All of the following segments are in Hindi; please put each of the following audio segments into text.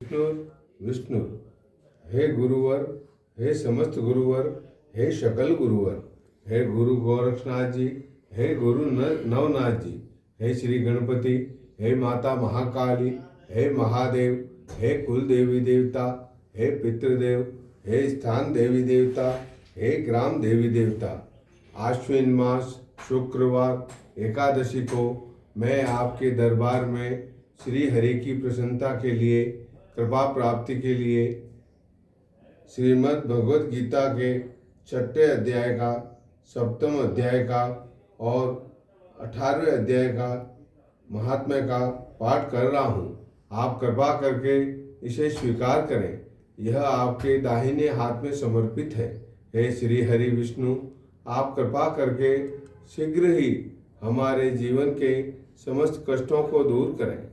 विष्णु विष्णु, हे गुरुवर, हे समस्त गुरुवर, हे शकल गुरुवर, हे गुरु गोरक्षनाथ जी, हे गुरु नवनाथ जी, हे श्री गणपति, हे माता महाकाली, हे महादेव, हे कुल देवी देवता, हे पितृदेव, हे स्थान देवी देवता, हे ग्राम देवी देवता। आश्विन मास शुक्रवार एकादशी को मैं आपके दरबार में श्री हरि की प्रसन्नता के लिए, कृपा प्राप्ति के लिए श्रीमद् भगवत गीता के 6ठे अध्याय का, 7वें अध्याय का और 18वें अध्याय का महात्म्य का पाठ कर रहा हूँ। आप कृपा करके इसे स्वीकार करें। यह आपके दाहिने हाथ में समर्पित है। हे श्री हरि विष्णु, आप कृपा करके शीघ्र ही हमारे जीवन के समस्त कष्टों को दूर करें।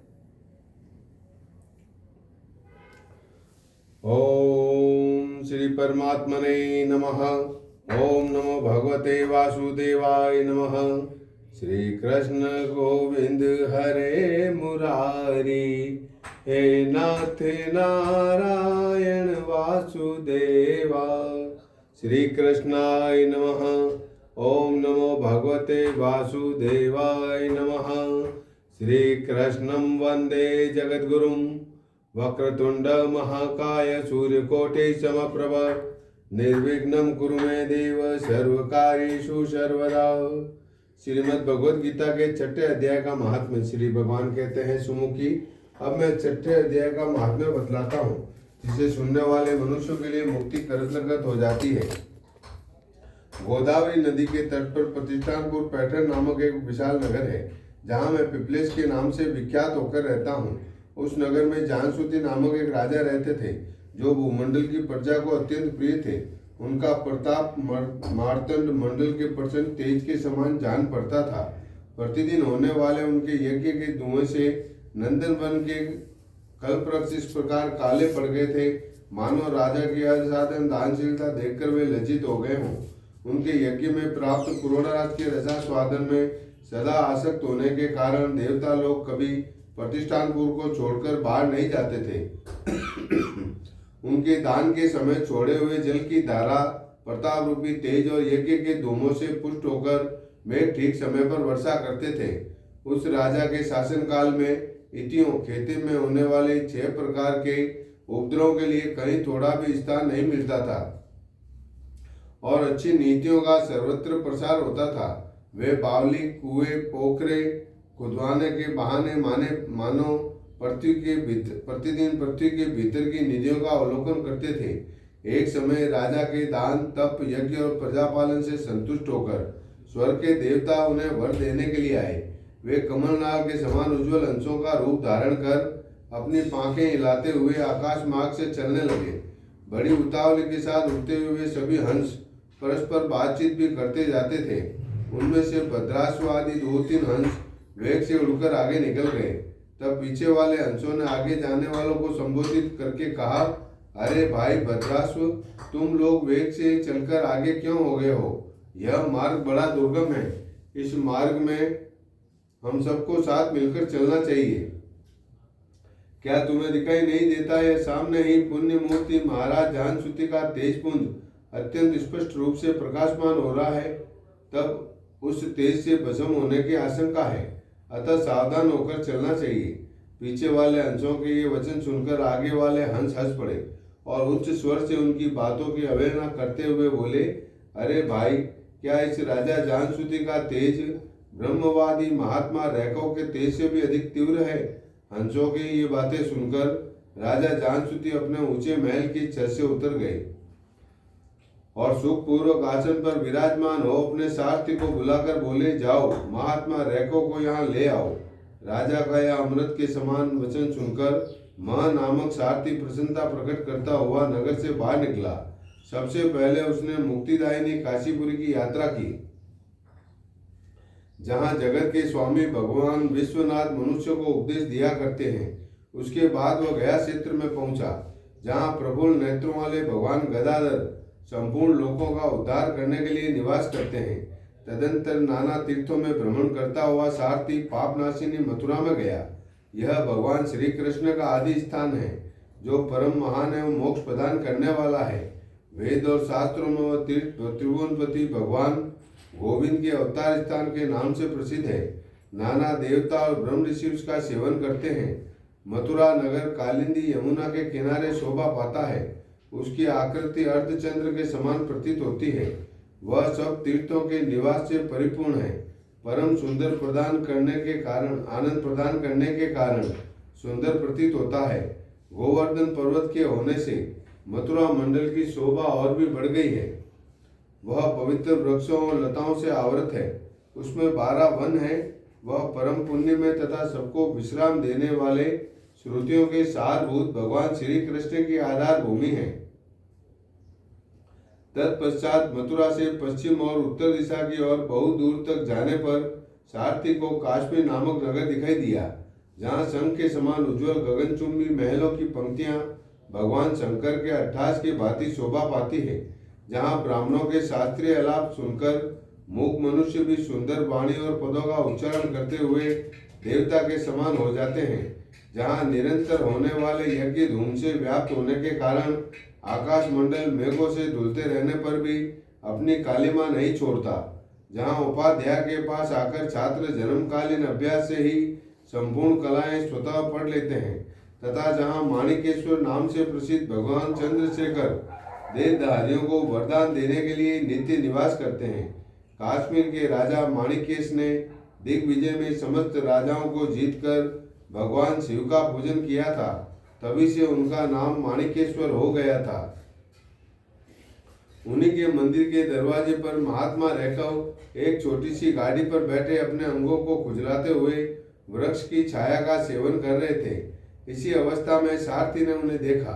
ओम श्री परमात्मने नमः। ओम नमो भगवते वासुदेवाय नमः। श्री कृष्ण गोविंद हरे मुरारी, हे नाथ नारायण वासुदेवा। श्री कृष्णाय नमः। ओम नमो भगवते वासुदेवाय नमः। श्री कृष्णं वंदे जगद्गुरुं, वक्रतुंड महाकाय सूर्यकोटि समप्रभ, निर्विघ्नं कुरु मे देव सर्वकार्येषु सर्वदा। श्रीमद् भगवद गीता के 6ठे अध्याय का महात्म्य। श्री भगवान कहते हैं सुमुखी, अब मैं 6ठे अध्याय का महात्म्य बतलाता हूँ, जिसे सुनने वाले मनुष्यों के लिए मुक्ति करत हो जाती है। गोदावरी नदी के तट पर प्रतिष्ठानपुर पैठण नामक एक विशाल नगर है, जहाँ मैं पिपलेश के नाम से विख्यात होकर रहता हूँ। उस नगर में जानसूति नामक एक राजा रहते थे, जो भूमंडल की प्रजा को अत्यंत प्रिय थे। उनका प्रताप मार्तंड मंडल के प्रचंड तेज के समान जान पड़ता था। प्रतिदिन होने वाले उनके यज्ञ के धुएं से नंदन वन के कल्पवृक्ष इस प्रकार काले पड़ गए थे, मानो राजा की असाधारण दानशीलता देखकर वे लज्जित हो गए हों। उनके यज्ञ में प्राप्त पूर्णराज के रसा स्वादन में सदा आसक्त होने के कारण देवता लोग कभी प्रतिष्ठानपुर को छोड़कर बाहर नहीं जाते थे। उनके दान के समय छोड़े हुए जल की धारा प्रताप रूपी तेज और यज्ञ के धूमों से पुष्ट होकर मेघ ठीक समय पर वर्षा करते थे। उस राजा के शासनकाल में इतियों खेती में होने वाले 6 प्रकार के उपद्रवों के लिए कहीं थोड़ा भी स्थान नहीं मिलता था और अच्छी नीतियों का सर्वत्र प्रसार होता था। वे बावली, कुएं, पोखरे खुदवाने के बहाने मानो प्रतिदिन पृथ्वी के भीतर की निधियों का अवलोकन करते थे। एक समय राजा के दान, तप, यज्ञ और प्रजापालन से संतुष्ट होकर स्वर्ग के देवता उन्हें वर देने के लिए आए। वे कमलनाग के समान उज्ज्वल हंसों का रूप धारण कर अपनी पांखें हिलाते हुए आकाश मार्ग से चलने लगे। बड़ी उतावली के साथ उड़ते हुए सभी हंस परस्पर बातचीत भी करते जाते थे। उनमें से भद्राश्व आदि 2-3 हंस वेग से उड़कर आगे निकल गए। तब पीछे वाले हंसों ने आगे जाने वालों को संबोधित करके कहा, अरे भाई भद्राश्व, तुम लोग वेग से चलकर आगे क्यों हो गए हो? यह मार्ग बड़ा दुर्गम है। इस मार्ग में हम सबको साथ मिलकर चलना चाहिए। क्या तुम्हें दिखाई नहीं देता? यह सामने ही पुण्य मूर्ति महाराज जानसूति का तेजपुंज अत्यंत स्पष्ट रूप से प्रकाशमान हो रहा है। तब उस तेज से भस्म होने की आशंका है, अतः सावधान होकर चलना चाहिए। पीछे वाले हंसों के ये वचन सुनकर आगे वाले हंस हंस पड़े और उच्च स्वर से उनकी बातों की अवहेलना करते हुए बोले, अरे भाई, क्या इस राजा जानसूति का तेज ब्रह्मवादी महात्मा रैकव के तेज से भी अधिक तीव्र है? हंसों की ये बातें सुनकर राजा जानसूति अपने ऊंचे महल की छत से उतर गए और सुखपूर्वक आसन पर विराजमान हो अपने सारथी को बुलाकर बोले, जाओ महात्मा रैको को यहाँ ले आओ। राजा का यह अमृत के समान वचन सुनकर मह नामक सारथी प्रसन्नता प्रकट करता हुआ नगर से बाहर निकला। सबसे पहले उसने मुक्तिदायिनी काशीपुरी की यात्रा की, जहाँ जगत के स्वामी भगवान विश्वनाथ मनुष्य को उपदेश दिया करते हैं। उसके बाद वह गया क्षेत्र में पहुंचा, जहाँ प्रफुल्ल नेत्रों वाले भगवान गदाधर संपूर्ण लोगों का उद्धार करने के लिए निवास करते हैं। तदंतर नाना तीर्थों में भ्रमण करता हुआ सारथी पापनाशिनी मथुरा में गया। यह भगवान श्री कृष्ण का आदि स्थान है। जो परम महान एवं मोक्ष प्रदान करने वाला है। वेद और शास्त्रों में वह त्रिभुवनपति भगवान गोविंद के अवतार स्थान के नाम से प्रसिद्ध है। नाना देवता और ब्रह्म ऋषि उसका सेवन करते हैं। मथुरा नगर कालिंदी यमुना के किनारे शोभा पाता है। उसकी आकृति अर्धचंद्र के समान प्रतीत होती है। वह सब तीर्थों के निवास से परिपूर्ण है। परम सुंदर प्रदान करने के कारण आनंद प्रदान करने के कारण सुंदर प्रतीत होता है। गोवर्धन पर्वत के होने से मथुरा मंडल की शोभा और भी बढ़ गई है। वह पवित्र वृक्षों और लताओं से आवृत है। उसमें 12 वन है। वह परम पुण्य में तथा सबको विश्राम देने वाले श्रुतियों के सारभूत भगवान श्री कृष्ण की आधार भूमि है। तत्पश्चात मथुरा से पश्चिम और उत्तर दिशा की ओर बहुत दूर तक जाने पर सारथी को काश्मीर नामक नगर दिखाई दिया, जहाँ शंख के समान उज्जवल गगनचुंबी महलों की पंक्तियां भगवान शंकर के अट्ठास की भांति शोभा पाती है। जहाँ ब्राह्मणों के शास्त्रीय आलाप सुनकर मूक मनुष्य भी सुंदर वाणी और पदों का उच्चारण करते हुए देवता के समान हो जाते हैं। जहाँ निरंतर होने वाले यज्ञ धूम से व्याप्त होने के कारण आकाश मंडल मेघों से धुलते रहने पर भी अपनी कालिमा नहीं छोड़ता। जहाँ उपाध्याय के पास आकर छात्र जन्मकालीन अभ्यास से ही संपूर्ण कलाएं स्वतः पढ़ लेते हैं, तथा जहाँ माणिकेश्वर नाम से प्रसिद्ध भगवान चंद्रशेखर देहधारियों को वरदान देने के लिए नित्य निवास करते हैं। काश्मीर के राजा माणिकेश ने दिग्विजय में समस्त राजाओं को जीतकर भगवान शिव का पूजन किया था, तभी से उनका नाम माणिकेश्वर हो गया था। उन्हीं के मंदिर के दरवाजे पर महात्मा रैकव एक छोटी सी गाड़ी पर बैठे अपने अंगों को खुजलाते हुए वृक्ष की छाया का सेवन कर रहे थे। इसी अवस्था में सारथी ने उन्हें देखा।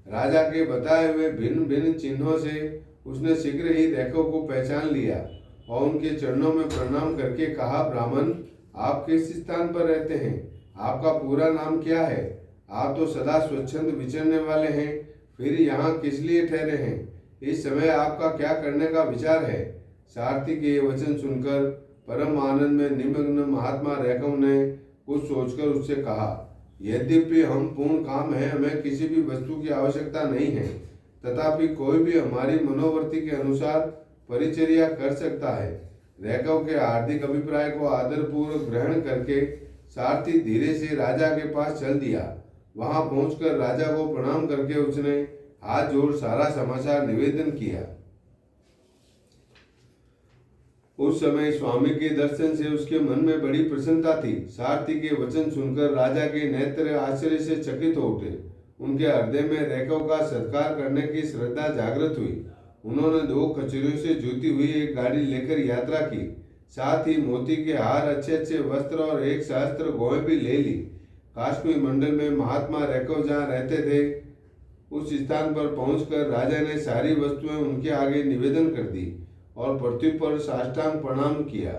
राजा के बताए हुए भिन्न भिन्न चिन्हों से उसने शीघ्र ही रैकव को पहचान लिया और उनके चरणों में प्रणाम करके कहा, ब्राह्मण, आप किस स्थान पर रहते हैं? आपका पूरा नाम क्या है? आप तो सदा स्वच्छंद विचरने वाले हैं, फिर यहाँ किस लिए ठहरे हैं? इस समय आपका क्या करने का विचार है? सारथी के ये वचन सुनकर परम आनंद में निमग्न महात्मा रैकव ने कुछ सोचकर उससे कहा, यद्यपि हम पूर्ण काम है, हमें किसी भी वस्तु की आवश्यकता नहीं है, तथापि कोई भी हमारी मनोवृत्ति के अनुसार परिचर्या कर सकता है। रैकव के हार्दिक अभिप्राय को आदरपूर्वक ग्रहण करके सारथी धीरे से राजा के पास चल दिया। वहां पहुंचकर राजा को प्रणाम करके उसने हाथ जोड़ सारा समाचार निवेदन किया। उस समय स्वामी के दर्शन से उसके मन में बड़ी प्रसन्नता थी। सारथी के वचन सुनकर राजा के नेत्र आश्चर्य से चकित हो उठे। उनके हृदय में रैकव का सत्कार करने की श्रद्धा जागृत हुई। उन्होंने 2 कचरियों से जुती हुई एक गाड़ी लेकर यात्रा की। साथ ही मोती के हार, अच्छे अच्छे वस्त्र और 1 सहस्त्र गौएं भी ले ली। काश्मीर मंडल में महात्मा रैकव जहाँ रहते थे, उस स्थान पर पहुंचकर राजा ने सारी वस्तुएं उनके आगे निवेदन कर दी और पृथ्वी पर साष्टांग प्रणाम किया।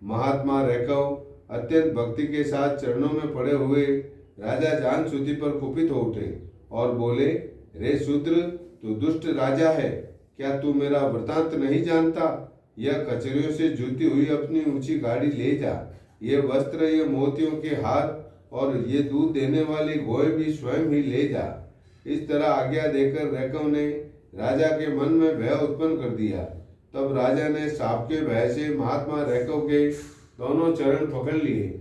महात्मा रैकव अत्यंत भक्ति के साथ चरणों में पड़े हुए राजा जानश्रुति पर कुपित हो उठे और बोले, रे शूद्र, तू दुष्ट राजा है, क्या तू मेरा वृतांत नहीं जानता? यह कचरियों से जुती हुई अपनी ऊंची गाड़ी ले जा। ये वस्त्र, ये मोतियों के हार और ये दूध देने वाली गौएं भी स्वयं ही ले जा। इस तरह आज्ञा देकर रैकव ने राजा के मन में भय उत्पन्न कर दिया। तब राजा ने साप के भय से महात्मा रैकव के दोनों चरण पकड़ लिए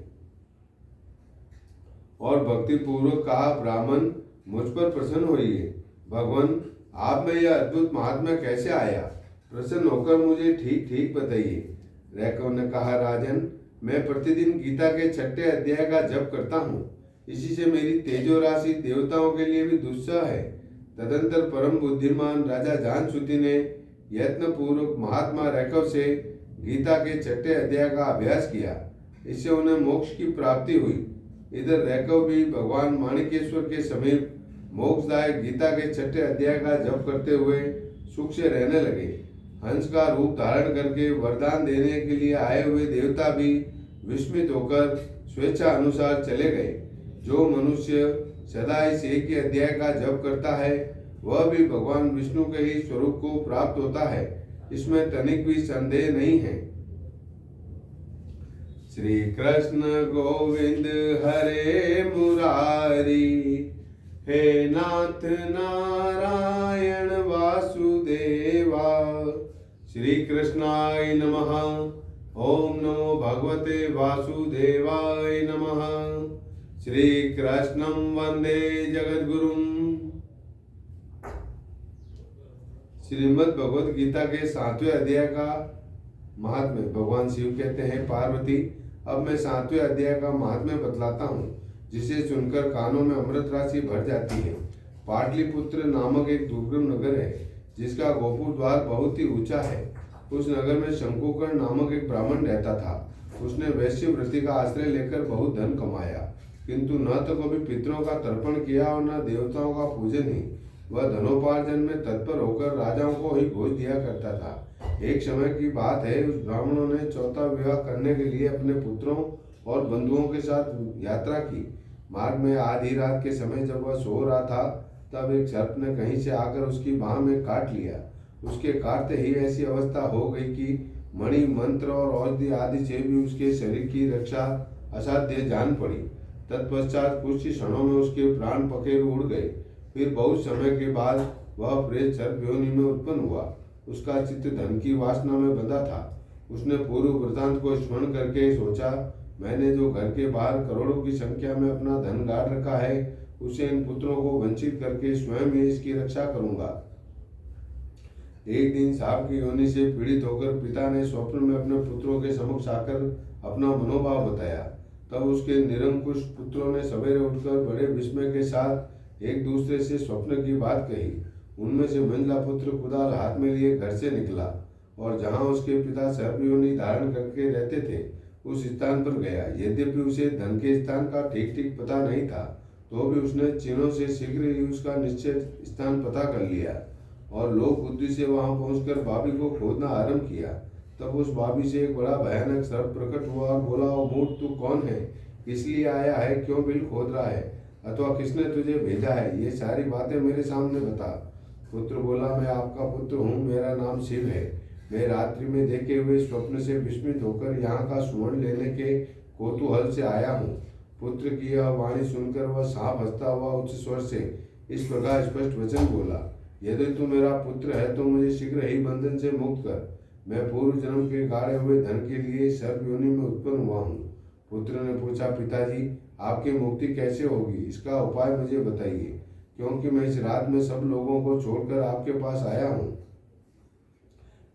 और भक्ति पूर्वक कहा, ब्राह्मण, मुझ पर प्रसन्न होइए। भगवान, आप में यह अद्भुत महात्मा कैसे आया? प्रसन्न होकर मुझे ठीक ठीक बताइए। रैकव ने कहा, राजन, मैं प्रतिदिन गीता के 6ठे अध्याय का जप करता हूँ। इसी से मेरी तेजो राशि देवताओं के लिए भी दुस्सह है। तदंतर परम बुद्धिमान राजा जानश्रुति ने यत्न पूर्वक महात्मा रैकव से गीता के 6ठे अध्याय का अभ्यास किया। इससे उन्हें मोक्ष की प्राप्ति हुई। इधर रैकव भी भगवान माणिकेश्वर के समीप मोक्षदायक गीता के 6ठे अध्याय का जप करते हुए सुख से रहने लगे। हंस का रूप धारण करके वरदान देने के लिए आए हुए देवता भी विस्मित होकर स्वेच्छा अनुसार चले गए। जो मनुष्य सदा इस एक ही अध्याय का जप करता है, वह भी भगवान विष्णु के ही स्वरूप को प्राप्त होता है, इसमें तनिक भी संदेह नहीं है। श्री कृष्ण गोविंद हरे मुरारी, हे नाथ नारायण वासुदेवा। श्री कृष्णाय नमः। ओम नमो भगवते वासुदेवाय नमः। श्री कृष्णं वंदे जगद्गुरुम्। श्रीमद् भगवद गीता के 7वें अध्याय का महात्म्य। भगवान शिव कहते हैं, पार्वती अब मैं 7वें अध्याय का महात्म्य बतलाता हूँ, जिसे सुनकर कानों में अमृत राशि भर जाती है। पाटलिपुत्र नामक एक दुर्गम नगर है, जिसका गोपुर द्वार बहुत ही ऊंचा है। उस नगर में शंकुकर्ण नामक एक ब्राह्मण रहता था। उसने वैश्य वृत्ति का आश्रय लेकर बहुत धन कमाया, किंतु न तो कभी पितरों का तर्पण किया और न देवताओं का पूजन ही। वह धनोपार्जन में तत्पर होकर राजाओं को ही भोज दिया करता था। एक समय की बात है, उस ब्राह्मणों ने चौथा विवाह करने के लिए अपने पुत्रों और बंधुओं के साथ यात्रा की। मार्ग में आधी रात के समय जब वह सो रहा था, तब एक सर्प ने कहीं से आकर उसकी बाह में काट लिया। उसके काटते ही ऐसी अवस्था हो गई कि मणि, मंत्र और औषधि आदि से भी उसके शरीर की रक्षा असाध्य जान पड़ी। तत्पश्चात कुछ ही क्षणों में उसके प्राण पखेरु उड़ गए। फिर बहुत समय के बाद वह प्रेत सर्प योनि में उत्पन्न हुआ। उसका चित्त धन की वासना में बंधा था। उसने पूर्व वृतांत को स्मरण करके सोचा, मैंने जो घर के बाहर करोड़ों की संख्या में अपना धन गाड़ रखा है, उसे इन पुत्रों को वंचित करके स्वयं ही इसकी रक्षा करूंगा। एक दिन सांप की योनि से पीड़ित होकर पिता ने स्वप्न में अपने पुत्रों के समक्ष आकर अपना मनोभाव बताया। तब उसके निरंकुश पुत्रों ने सवेरे उठकर बड़े विस्मय के साथ एक दूसरे से स्वप्न की बात कही। उनमें से मंझला पुत्र कुदाल हाथ में लिए घर से निकला और जहां उसके पिता सर्प योनि धारण करके रहते थे, उस स्थान पर गया। यद्यपि उसे धन के स्थान का ठीक ठीक पता नहीं था, तो भी उसने चिन्हों से शीघ्र ही उसका निश्चित स्थान पता कर लिया और लोक बुद्धि से वहां पहुंचकर भाभी को खोदना आरंभ किया। तब उस भाभी से एक बड़ा भयानक सर्प प्रकट हुआ और बोला, ओ मूर्ख, तू कौन है, किस लिए आया है, क्यों बिल खोद रहा है, अथवा किसने तुझे भेजा है, ये सारी बातें मेरे सामने बता। पुत्र बोला, मैं आपका पुत्र हूँ, मेरा नाम शिव है। मैं रात्रि में देखे हुए स्वप्न से विस्मित होकर यहाँ का सुवर्ण लेने के कौतूहल से आया हूँ। पुत्र की यह वाणी सुनकर वह सांप हंसता हुआ उच्च स्वर से इस प्रकार स्पष्ट वचन बोला, यदि तू मेरा पुत्र है तो मुझे शीघ्र ही बंधन से मुक्त कर। मैं पूर्व जन्म के गाड़े हुए धन के लिए सर्प योनि में उत्पन्न हुआ हूँ। पुत्र ने पूछा, पिताजी आपकी मुक्ति कैसे होगी, इसका उपाय मुझे बताइए, क्योंकि मैं इस रात में सब लोगों को छोड़कर आपके पास आया हूँ।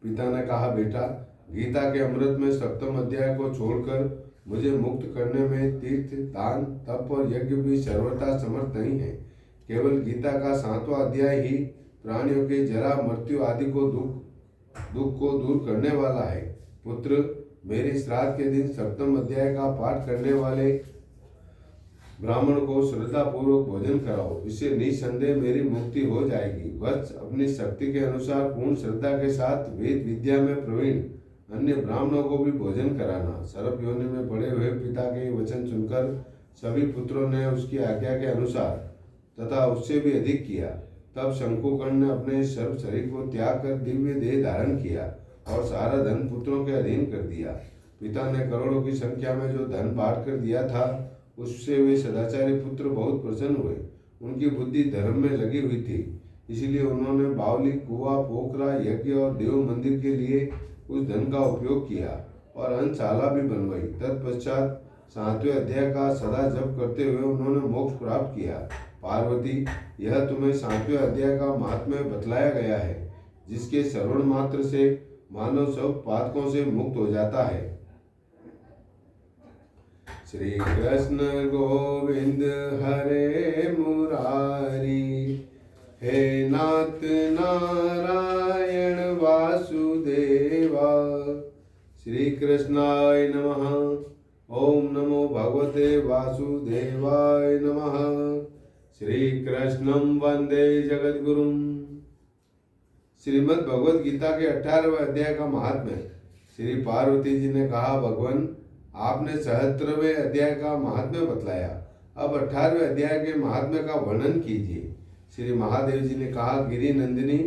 पिता ने कहा, बेटा, गीता के अमृत में 7वें अध्याय को छोड़कर मुझे मुक्त करने में तीर्थ, दान, तप और यज्ञ भी सर्वथा समर्थ नहीं है। केवल गीता का 7वां अध्याय ही प्राणियों के जरा, मृत्यु आदि को दुख को दूर करने वाला है। पुत्र, मेरे श्राद्ध के दिन 7वें अध्याय का पाठ करने वाले ब्राह्मण को श्रद्धा पूर्वक भोजन कराओ, इससे निसंदेह मेरी मुक्ति हो जाएगी। वत्स, अपनी शक्ति के अनुसार पूर्ण श्रद्धा के साथ वेद विद्या में प्रवीण अन्य ब्राह्मणों को भी भोजन कराना। सर्प योनि में पड़े हुए पिता के वचन सुनकर सभी पुत्रों ने उसकी आज्ञा के अनुसार तथा उससे भी अधिक किया। तब शंकुकर्ण ने अपने सर्व शरीर को त्याग कर दिव्य देह धारण किया और सारा धन पुत्रों के अधीन कर दिया। पिता ने करोड़ों की संख्या में जो धन बांट कर दिया था, उससे वे सदाचारी पुत्र बहुत प्रसन्न हुए। उनकी बुद्धि धर्म में लगी हुई थी, इसलिए उन्होंने बावली, कुआं, पोखरा, यज्ञ और देव मंदिर के लिए उस धन का उपयोग किया और अन्नशाला भी बनवाई। तत्पश्चात 7वें अध्याय का सदा जप करते हुए उन्होंने मोक्ष प्राप्त किया। पार्वती, यह तुम्हें 7वें अध्याय का महात्म्य बतलाया गया है, जिसके श्रवण मात्र से मानव सब पातकों से मुक्त हो जाता है। श्री कृष्ण गोविंद हरे मुरारी, हे नाथ नारायण वासुदेवा। श्री कृष्णाय नमः। ओम नमो भगवते वासुदेवाय नमः। श्री कृष्णं वंदे जगद्गुरुम्। श्रीमद् भगवद गीता के 18वें अध्याय का महात्म्य। श्री पार्वती जी ने कहा, भगवान, आपने 77वें अध्याय का महात्म्य बतलाया, अब 18वें अध्याय के महात्म्य का वर्णन कीजिए। श्री महादेव जी ने कहा, गिरि नंदिनी,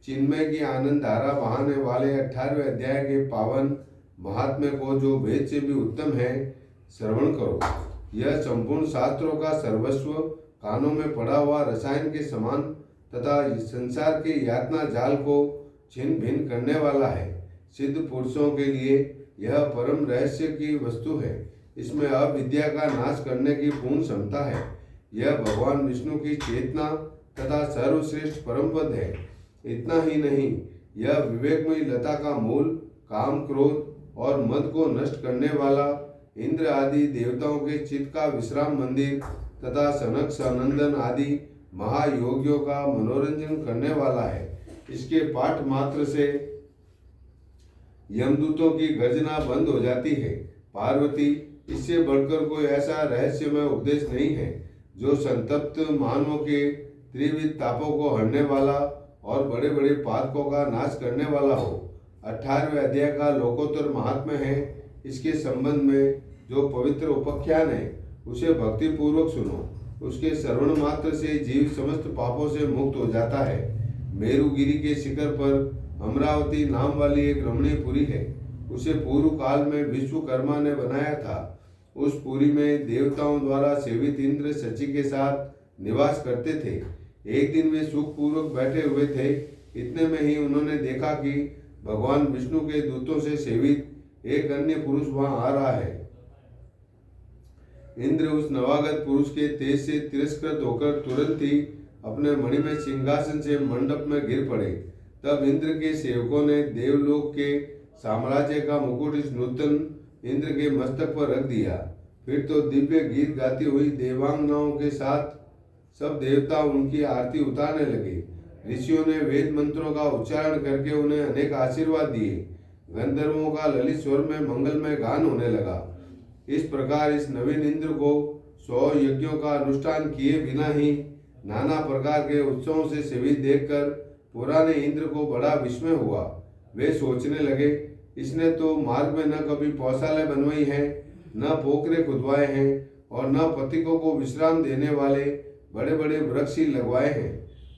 चिन्मय की आनंद धारा बहाने वाले 18वें अध्याय के पावन महात्म्य को जो वेद से भी उत्तम है, श्रवण करो। यह संपूर्ण शास्त्रों का सर्वस्व, कानों में पड़ा हुआ रसायन के समान तथा संसार के यातना जाल को छिन्न भिन्न करने वाला है। सिद्ध पुरुषों के लिए यह परम रहस्य की वस्तु है। इसमें अविद्या का नाश करने की पूर्ण क्षमता है। यह भगवान विष्णु की चेतना तथा सर्वश्रेष्ठ परम पद है। इतना ही नहीं, यह विवेकमयी लता का मूल, काम, क्रोध और मद को नष्ट करने वाला, इंद्र आदि देवताओं के चित्त का विश्राम मंदिर तथा सनक सनंदन आदि महायोगियों का मनोरंजन करने वाला है। इसके पाठ मात्र से यमदूतों की गर्जना बंद हो जाती है। पार्वती, इससे बढ़कर कोई ऐसा रहस्यमय उपदेश नहीं है जो संतप्त मानवों के त्रिविध तापों को हरने वाला और बड़े बड़े पातकों का नाश करने वाला हो। 18वें अध्याय का लोकोत्तर महात्म्य है। इसके संबंध में जो पवित्र उपाख्यान है उसे भक्ति पूर्वक सुनो। उसके श्रवण मात्र से जीव समस्त पापों से मुक्त हो जाता है। मेरुगिरी के शिखर पर अमरावती नाम वाली एक रमणीय पुरी है। उसे पूर्व काल में विश्वकर्मा ने बनाया था। उस पुरी में देवताओं द्वारा सेवित इंद्र शची के साथ निवास करते थे। एक दिन वे सुखपूर्वक बैठे हुए थे। इतने में ही उन्होंने देखा कि भगवान विष्णु के दूतों से सेवित एक अन्य पुरुष वहां आ रहा है। इंद्र उस नवागत पुरुष के तेज से तिरस्कृत होकर तुरंत ही अपने मणिमय सिंहासन से मंडप में गिर पड़े। तब इंद्र के सेवकों ने देवलोक के साम्राज्य का मुकुट इस नूतन इंद्र के मस्तक पर रख दिया। फिर तो दिव्य गीत गाती हुई देवांगनाओं के साथ सब देवता उनकी आरती उतारने लगे। ऋषियों ने वेद मंत्रों का उच्चारण करके उन्हें अनेक आशीर्वाद दिए। गंधर्वों का ललित स्वर में मंगलमय गान होने लगा। इस प्रकार इस नवीन इंद्र को 100 यज्ञों का अनुष्ठान किए बिना ही नाना प्रकार के उत्सवों से सेवित देखकर पुराने इंद्र को बड़ा विस्मय हुआ। वे सोचने लगे, इसने तो मार्ग में न कभी पौषालय बनवाई है, न पोखरे खुदवाए हैं और न पथिकों को विश्राम देने वाले बड़े बड़े वृक्ष ही लगवाए हैं।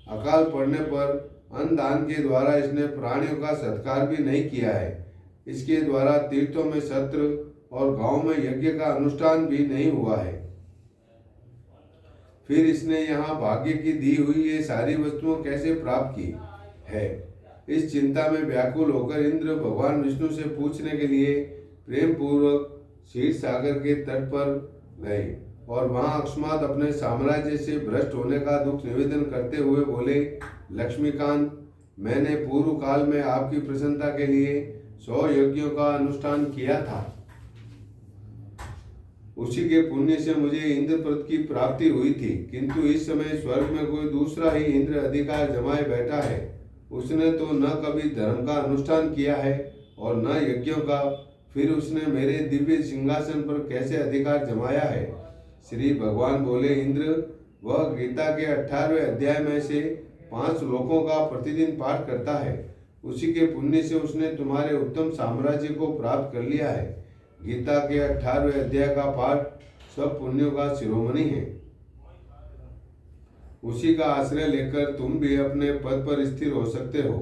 अकाल पड़ने पर अन्न दान के द्वारा इसने प्राणियों का सत्कार भी नहीं किया है। इसके द्वारा तीर्थों में सत्र और गांव में यज्ञ का अनुष्ठान भी नहीं हुआ है। फिर इसने यहाँ भाग्य की दी हुई ये सारी वस्तुएं कैसे प्राप्त की है। इस चिंता में व्याकुल होकर इंद्र भगवान विष्णु से पूछने के लिए प्रेम पूर्वक क्षीर सागर के तट पर गए और वहां अकस्मात अपने साम्राज्य से भ्रष्ट होने का दुख निवेदन करते हुए बोले, लक्ष्मीकांत, मैंने पूर्व काल में आपकी प्रसन्नता के लिए 100 यज्ञों का अनुष्ठान किया था। उसी के पुण्य से मुझे इंद्र पद की प्राप्ति हुई थी, किंतु इस समय स्वर्ग में कोई दूसरा ही इंद्र अधिकार जमाए बैठा है। उसने तो न कभी धर्म का अनुष्ठान किया है और न यज्ञों का। फिर उसने मेरे दिव्य सिंहासन पर कैसे अधिकार जमाया है। श्री भगवान बोले, इंद्र, वह गीता के 18वें अध्याय में से 5 श्लोकों का प्रतिदिन पाठ करता है। उसी के पुण्य से उसने तुम्हारे उत्तम साम्राज्य को प्राप्त कर लिया है। गीता के 18वें अध्याय का पाठ सब पुण्यों का शिरोमणि है। उसी का आश्रय लेकर तुम भी अपने पद पर स्थिर हो सकते हो।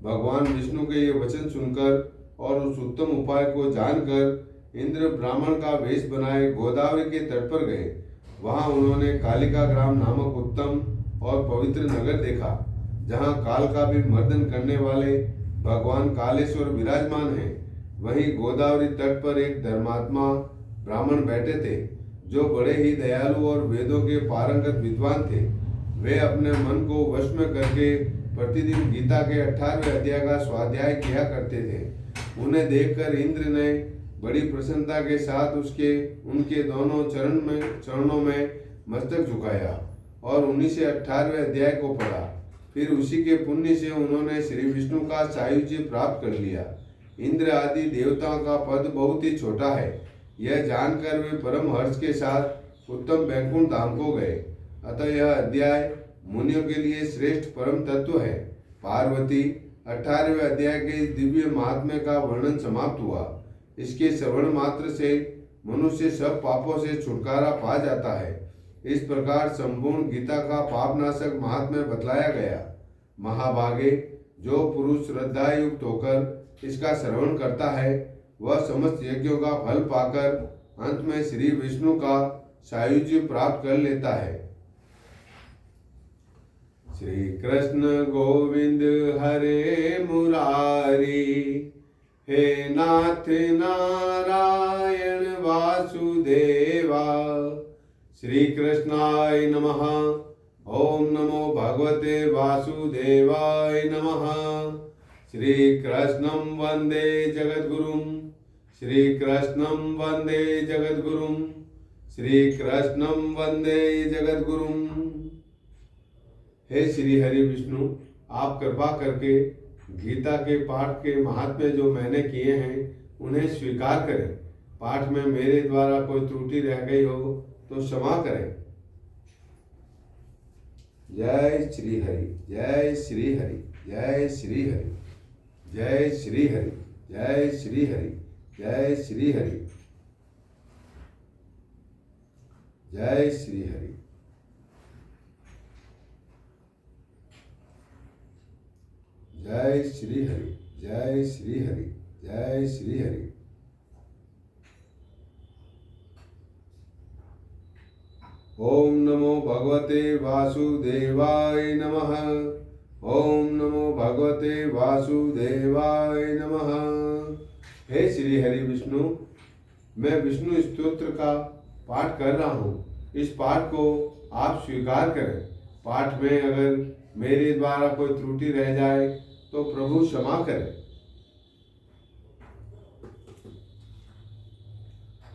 भगवान विष्णु के ये वचन सुनकर और उस उत्तम उपाय को जानकर इंद्र ब्राह्मण का वेश बनाए गोदावरी के तट पर गए। वहां उन्होंने कालिका ग्राम नामक उत्तम और पवित्र नगर देखा, जहां काल का भी मर्दन करने वाले भगवान कालेश्वर विराजमान हैं। वहीं गोदावरी तट पर एक धर्मात्मा ब्राह्मण बैठे थे, जो बड़े ही दयालु और वेदों के पारंगत विद्वान थे। वे अपने मन को वश में करके प्रतिदिन गीता के 18वें अध्याय का स्वाध्याय किया करते थे। उन्हें देखकर इंद्र ने बड़ी प्रसन्नता के साथ उनके दोनों चरणों में मस्तक झुकाया और उन्हीं से 18वें अध्याय को पढ़ा। फिर उसी के पुण्य से उन्होंने श्री विष्णु का सायुज्य प्राप्त कर लिया। इंद्र आदि देवताओं का पद बहुत ही छोटा है, यह जानकर वे परम हर्ष के साथ उत्तम बैकुंठ धाम को गए। अतः यह अध्याय मुनियों के लिए श्रेष्ठ परम तत्व है। पार्वती, 18वें अध्याय के दिव्य महात्म्य का वर्णन समाप्त हुआ। इसके श्रवण मात्र से मनुष्य सब पापों से छुटकारा पा जाता है। इस प्रकार संपूर्ण गीता का पापनाशक महात्म्य बतलाया गया। महाभागे, जो पुरुष श्रद्धा युक्त होकर इसका श्रवण करता है, वह समस्त यज्ञों का फल पाकर अंत में श्री विष्णु का सायुज्य प्राप्त कर लेता है। श्री कृष्ण गोविंद हरे मुरारी, हे नाथ नारायण वासुदेवा। श्री कृष्णाय नमः। ओम नमो भगवते वासुदेवाय नमः। श्री कृष्णं वंदे जगद्गुरुं, श्री कृष्णं वंदे जगद्गुरुं, श्री कृष्णं वंदे जगद्गुरुं। हे श्री हरि विष्णु, आप कृपा करके गीता के पाठ के महात्म्य जो मैंने किए हैं उन्हें स्वीकार करें। पाठ में मेरे द्वारा कोई त्रुटि रह गई हो तो क्षमा करें। जय श्री हरि, जय श्री हरि, जय श्री हरि, जय श्री हरि, जय श्री हरि, जय श्री हरि, जय श्री हरि। जय श्री हरि, जय श्री हरि, जय श्री हरि। ओम नमो भगवते वासुदेवाय नमः। ओम नमो भगवते वासुदेवाय नमः। हे श्री हरि विष्णु, मैं विष्णु स्तोत्र का पाठ कर रहा हूँ। इस पाठ को आप स्वीकार करें। पाठ में अगर मेरे द्वारा कोई त्रुटि रह जाए तो प्रभु क्षमा करें।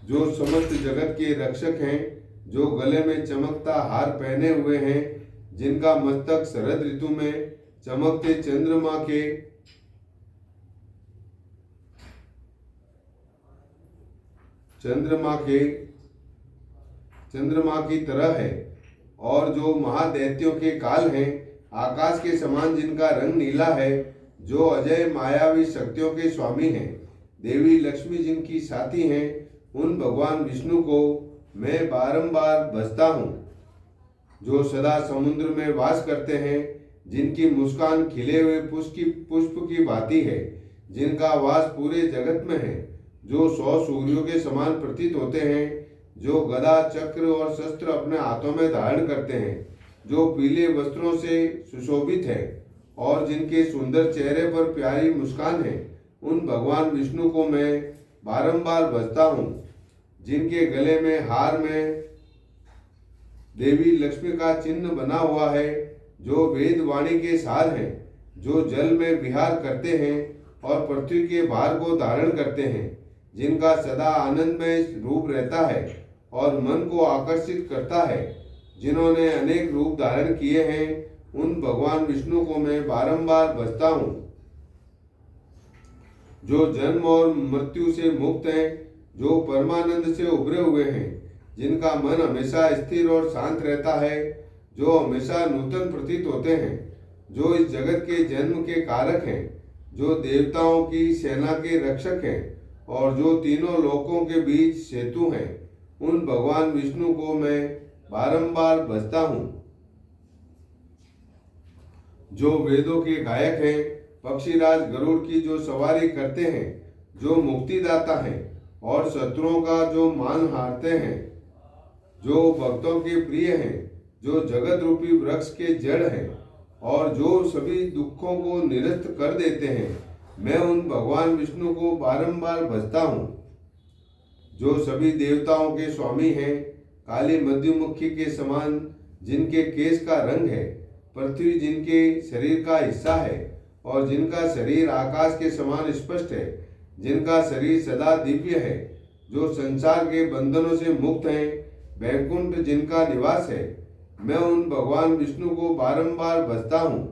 जो समस्त जगत के रक्षक हैं, जो गले में चमकता हार पहने हुए हैं, जिनका मस्तक शरद ऋतु में चमकते चंद्रमा की तरह है, और जो महादैत्यों के काल हैं, आकाश के समान जिनका रंग नीला है, जो अजय मायावी शक्तियों के स्वामी हैं, देवी लक्ष्मी जिनकी साथी हैं, उन भगवान विष्णु को मैं बारंबार भजता हूँ। जो सदा समुद्र में वास करते हैं, जिनकी मुस्कान खिले हुए पुष्प की भांति है, जिनका वास पूरे जगत में है, जो 100 सूर्यों के समान प्रतीत होते हैं, जो गदा चक्र और शस्त्र अपने हाथों में धारण करते हैं, जो पीले वस्त्रों से सुशोभित है और जिनके सुंदर चेहरे पर प्यारी मुस्कान है, उन भगवान विष्णु को मैं बारंबार भजता हूँ। जिनके गले में हार में देवी लक्ष्मी का चिन्ह बना हुआ है, जो वेद वाणी के सार हैं, जो जल में विहार करते हैं और पृथ्वी के भार को धारण करते हैं, जिनका सदा आनंदमय रूप रहता है और मन को आकर्षित करता है, जिन्होंने अनेक रूप धारण किए हैं, उन भगवान विष्णु को मैं बारंबार भजता हूँ। जो जन्म और मृत्यु से मुक्त हैं, जो परमानंद से उभरे हुए हैं, जिनका मन हमेशा स्थिर और शांत रहता है, जो हमेशा नूतन प्रतीत होते हैं, जो इस जगत के जन्म के कारक हैं, जो देवताओं की सेना के रक्षक हैं और जो तीनों लोकों के बीच सेतु हैं, उन भगवान विष्णु को मैं बारंबार भजता हूँ। जो वेदों के गायक हैं, पक्षीराज गरुड़ की जो सवारी करते हैं, जो मुक्तिदाता हैं और शत्रुओं का जो मान हारते हैं, जो भक्तों के प्रिय हैं, जो जगत रूपी वृक्ष के जड़ हैं और जो सभी दुखों को निरस्त कर देते हैं, मैं उन भगवान विष्णु को बारंबार भजता हूँ। जो सभी देवताओं के स्वामी हैं, काली मध्यमुखी के समान जिनके केश का रंग है, पृथ्वी जिनके शरीर का हिस्सा है और जिनका शरीर आकाश के समान स्पष्ट है, जिनका शरीर सदा दिव्य है, जो संसार के बंधनों से मुक्त हैं, वैकुंठ जिनका निवास है, मैं उन भगवान विष्णु को बारंबार भजता हूँ।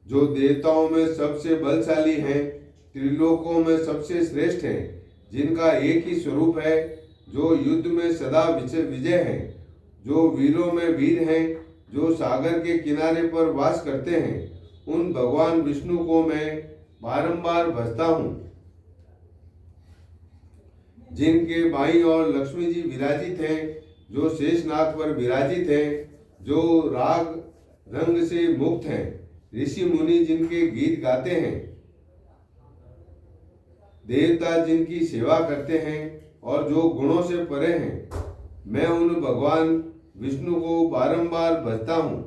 जो देवताओं में सबसे बलशाली हैं, त्रिलोकों में सबसे श्रेष्ठ हैं, जिनका एक ही स्वरूप है, जो युद्ध में सदा विजय है, जो वीरों में वीर हैं, जो सागर के किनारे पर वास करते हैं, उन भगवान विष्णु को मैं बारंबार भजता हूँ। जिनके बाईं ओर लक्ष्मी जी विराजित हैं, जो शेषनाग पर विराजित हैं, जो राग रंग से मुक्त हैं, ऋषि मुनि जिनके गीत गाते हैं, देवता जिनकी सेवा करते हैं और जो गुणों से परे हैं, मैं उन भगवान विष्णु को बारंबार भजता हूँ।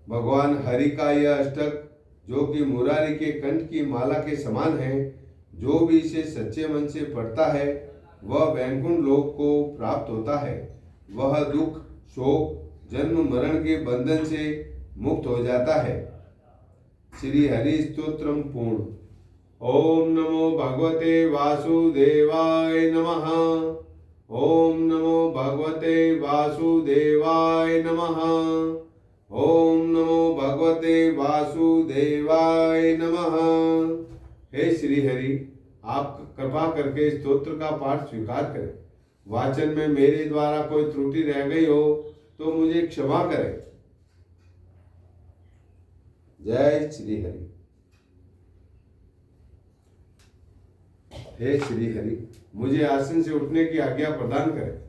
भगवान हरि का यह अष्टक, जो कि मुरारी के कंठ की माला के समान है, जो भी इसे सच्चे मन से पढ़ता है वह वैकुंठ लोक को प्राप्त होता है। वह दुख, शोक, जन्म मरण के बंधन से मुक्त हो जाता है। श्री हरि स्तोत्रम पूर्ण। ओम नमो भगवते वासुदेवाय नमः। ओम नमो भगवते वासुदेवाय नमः। ओम नमो भगवते वासुदेवाय नमः। हे श्री हरि, आप कृपा करके स्तोत्र का पाठ स्वीकार करें। वाचन में मेरे द्वारा कोई त्रुटि रह गई हो तो मुझे क्षमा करें। जय श्री हरि। हे श्री हरि, मुझे आसन से उठने की आज्ञा प्रदान करें।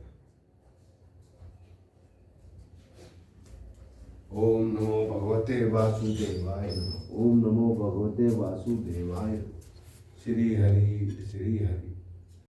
ओम नमो भगवते वासुदेवाय नमः। ओम नमो भगवते वासुदेवाय। श्री हरि श्री हरि।